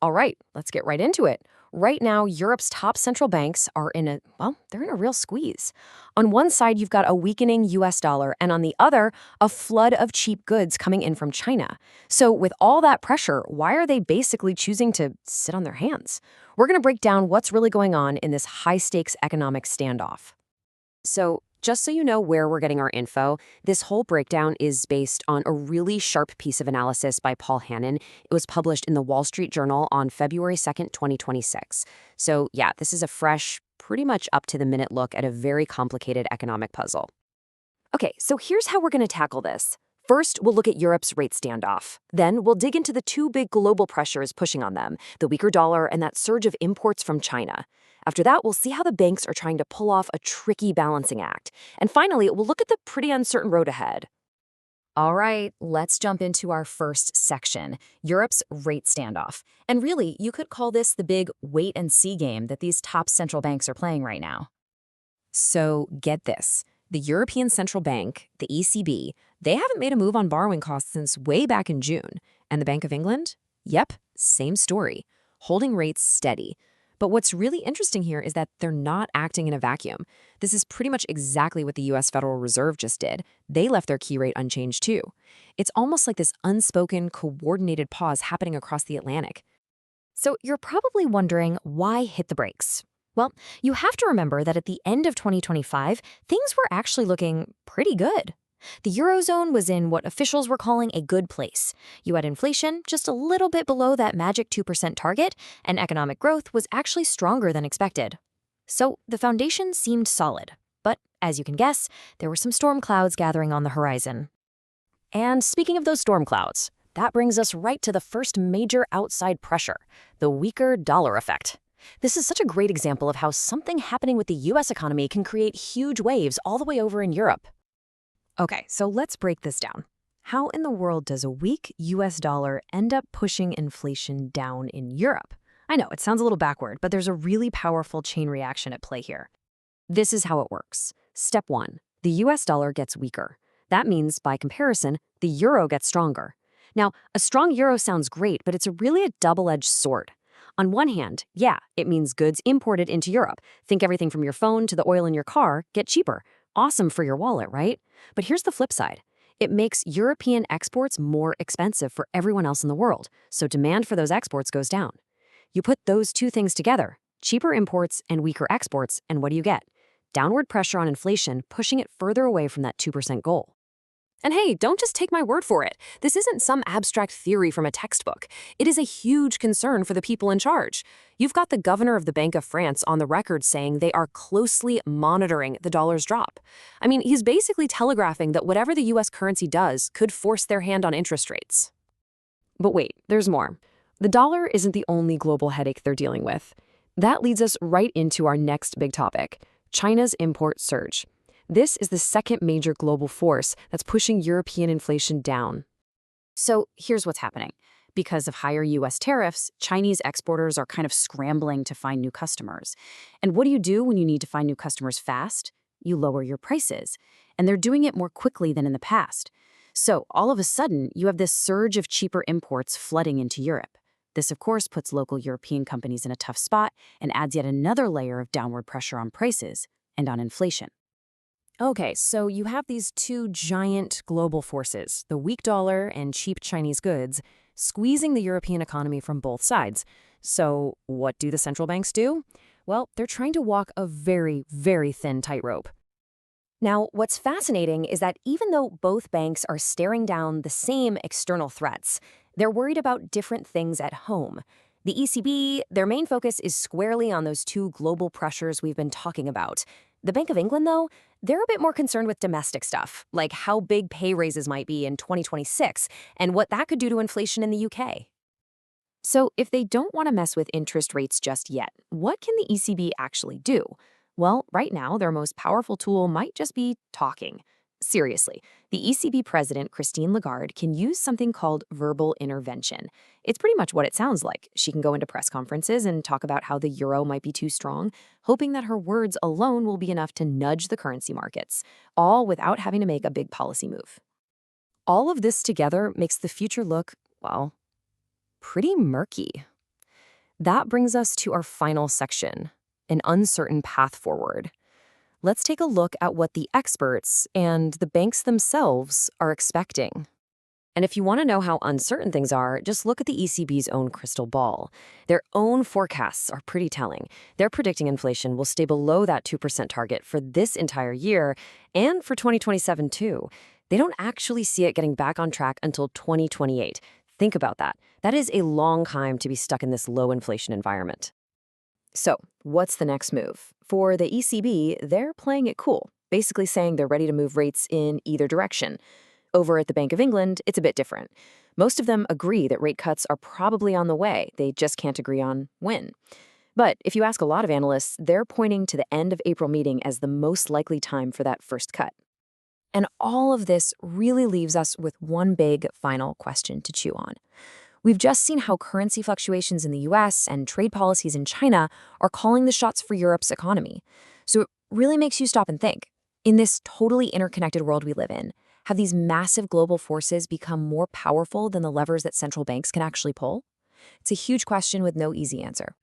All right, let's get right into it. Right now, Europe's top central banks are they're in a real squeeze. On one side, you've got a weakening US dollar, and on the other, a flood of cheap goods coming in from China. So, with all that pressure, why are they basically choosing to sit on their hands? We're going to break down what's really going on in this high stakes economic standoff. So, just so you know where we're getting our info, this whole breakdown is based on a really sharp piece of analysis by Paul Hannon. It was published in the Wall Street Journal on February 2nd, 2026. So, yeah, this is a fresh, pretty much up to the minute look at a very complicated economic puzzle. Okay, so here's how we're going to tackle this. First, we'll look at Europe's rate standoff. Then, we'll dig into the two big global pressures pushing on them, the weaker dollar and that surge of imports from China. After that, we'll see how the banks are trying to pull off a tricky balancing act. And finally, we'll look at the pretty uncertain road ahead. All right, let's jump into our first section, Europe's rate standoff. And really, you could call this the big wait and see game that these top central banks are playing right now. So get this. The European Central Bank, the ECB, they haven't made a move on borrowing costs since way back in June. And the Bank of England? Yep, same story, holding rates steady. But what's really interesting here is that they're not acting in a vacuum. This is pretty much exactly what the US Federal Reserve just did. They left their key rate unchanged too. It's almost like this unspoken, coordinated pause happening across the Atlantic. So you're probably wondering, why hit the brakes? Well, you have to remember that at the end of 2025, things were actually looking pretty good. The Eurozone was in what officials were calling a good place. You had inflation just a little bit below that magic 2% target, and economic growth was actually stronger than expected. So the foundation seemed solid. But as you can guess, there were some storm clouds gathering on the horizon. And speaking of those storm clouds, that brings us right to the first major outside pressure, the weaker dollar effect. This is such a great example of how something happening with the US economy can create huge waves all the way over in Europe. Okay, so let's break this down. How in the world does a weak US dollar end up pushing inflation down in Europe? I know, it sounds a little backward, but there's a really powerful chain reaction at play here. This is how it works. Step 1. The US dollar gets weaker. That means, by comparison, the euro gets stronger. Now, a strong euro sounds great, but it's really a double-edged sword. On one hand, yeah, it means goods imported into Europe. Think everything from your phone to the oil in your car get cheaper. Awesome for your wallet, right? But here's the flip side. It makes European exports more expensive for everyone else in the world, so demand for those exports goes down. You put those two things together, cheaper imports and weaker exports, and what do you get? Downward pressure on inflation, pushing it further away from that 2% goal. And hey, don't just take my word for it. This isn't some abstract theory from a textbook. It is a huge concern for the people in charge. You've got the governor of the Bank of France on the record saying they are closely monitoring the dollar's drop. I mean, he's basically telegraphing that whatever the US currency does could force their hand on interest rates. But wait, there's more. The dollar isn't the only global headache they're dealing with. That leads us right into our next big topic, China's import surge. This is the second major global force that's pushing European inflation down. So here's what's happening. Because of higher US tariffs, Chinese exporters are kind of scrambling to find new customers. And what do you do when you need to find new customers fast? You lower your prices. And they're doing it more quickly than in the past. So all of a sudden, you have this surge of cheaper imports flooding into Europe. This, of course, puts local European companies in a tough spot and adds yet another layer of downward pressure on prices and on inflation. Okay, so you have these two giant global forces, the weak dollar and cheap Chinese goods, squeezing the European economy from both sides. So what do the central banks do? Well, they're trying to walk a very, very thin tightrope. Now, what's fascinating is that even though both banks are staring down the same external threats, they're worried about different things at home. The ECB, their main focus is squarely on those two global pressures we've been talking about. The Bank of England, though, they're a bit more concerned with domestic stuff, like how big pay raises might be in 2026 and what that could do to inflation in the UK. So if they don't want to mess with interest rates just yet, what can the ECB actually do? Well, right now, their most powerful tool might just be talking. Seriously, the ECB president, Christine Lagarde, can use something called verbal intervention. It's pretty much what it sounds like. She can go into press conferences and talk about how the euro might be too strong, hoping that her words alone will be enough to nudge the currency markets, all without having to make a big policy move. All of this together makes the future look, well, pretty murky. That brings us to our final section, an uncertain path forward. Let's take a look at what the experts and the banks themselves are expecting. And if you want to know how uncertain things are, just look at the ECB's own crystal ball. Their own forecasts are pretty telling. They're predicting inflation will stay below that 2% target for this entire year and for 2027 too. They don't actually see it getting back on track until 2028. Think about that. That is a long time to be stuck in this low inflation environment. So, what's the next move? For the ECB, they're playing it cool, basically saying they're ready to move rates in either direction. Over at the Bank of England, it's a bit different. Most of them agree that rate cuts are probably on the way. They just can't agree on when. But if you ask a lot of analysts, they're pointing to the end of April meeting as the most likely time for that first cut. And all of this really leaves us with one big final question to chew on. We've just seen how currency fluctuations in the US and trade policies in China are calling the shots for Europe's economy. So it really makes you stop and think. In this totally interconnected world we live in, have these massive global forces become more powerful than the levers that central banks can actually pull? It's a huge question with no easy answer.